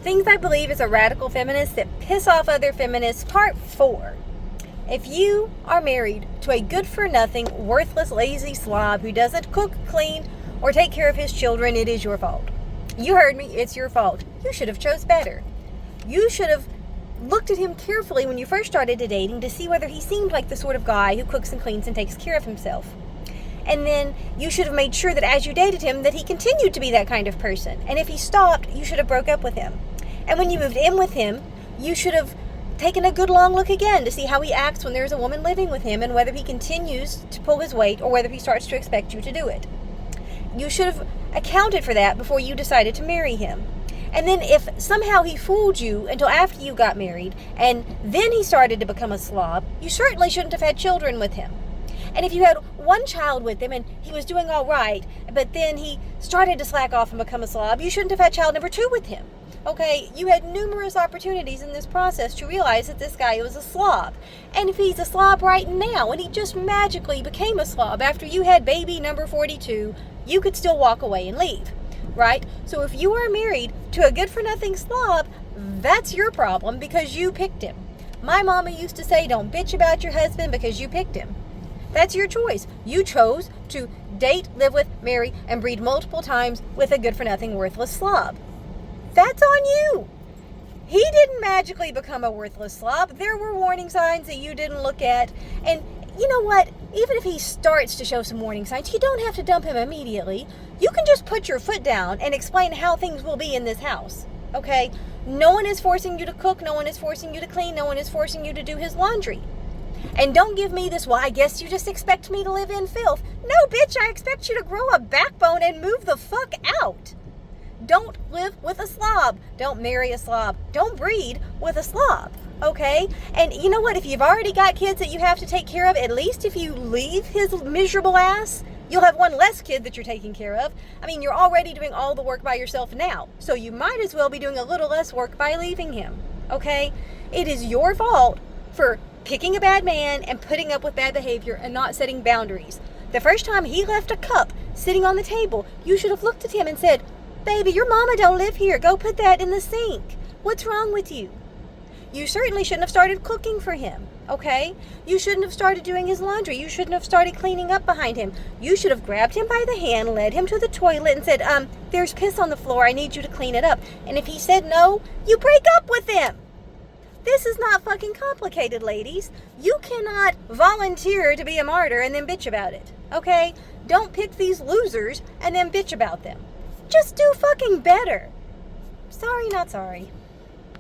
Things I believe as a radical feminist that piss off other feminists, part 4. If you are married to a good-for-nothing, worthless, lazy slob who doesn't cook, clean, or take care of his children, it is your fault. You heard me, it's your fault. You should have chose better. You should have looked at him carefully when you first started dating to see whether he seemed like the sort of guy who cooks and cleans and takes care of himself. And then you should have made sure that as you dated him that he continued to be that kind of person. And if he stopped, you should have broke up with him. And when you moved in with him, you should have taken a good long look again to see how he acts when there's a woman living with him and whether he continues to pull his weight or whether he starts to expect you to do it. You should have accounted for that before you decided to marry him. And then if somehow he fooled you until after you got married and then he started to become a slob, you certainly shouldn't have had children with him. And if you had one child with him and he was doing all right, but then he started to slack off and become a slob, you shouldn't have had child number 2 with him. Okay, you had numerous opportunities in this process to realize that this guy was a slob. And if he's a slob right now, and he just magically became a slob after you had baby number 42, you could still walk away and leave, right? So if you are married to a good-for-nothing slob, that's your problem because you picked him. My mama used to say, don't bitch about your husband because you picked him. That's your choice. You chose to date, live with, marry, and breed multiple times with a good-for-nothing, worthless slob. That's on you. He didn't magically become a worthless slob. There were warning signs that you didn't look at. And you know what? Even if he starts to show some warning signs, you don't have to dump him immediately. You can just put your foot down and explain how things will be in this house. Okay? No one is forcing you to cook. No one is forcing you to clean. No one is forcing you to do his laundry. And don't give me this, well, I guess you just expect me to live in filth. No, bitch, I expect you to grow a backbone and move the fuck out. Don't live with a slob. Don't marry a slob. Don't breed with a slob, okay? And you know what? If you've already got kids that you have to take care of, at least if you leave his miserable ass, you'll have one less kid that you're taking care of. I mean, you're already doing all the work by yourself now, so you might as well be doing a little less work by leaving him, okay? It is your fault for picking a bad man and putting up with bad behavior and not setting boundaries. The first time he left a cup sitting on the table, you should have looked at him and said, baby, your mama don't live here. Go put that in the sink. What's wrong with you? You certainly shouldn't have started cooking for him, okay? You shouldn't have started doing his laundry. You shouldn't have started cleaning up behind him. You should have grabbed him by the hand, led him to the toilet and said, there's piss on the floor. I need you to clean it up. And if he said no, you break up with him. This is not fucking complicated, ladies. You cannot volunteer to be a martyr and then bitch about it, okay? Don't pick these losers and then bitch about them. Just do fucking better. Sorry, not sorry.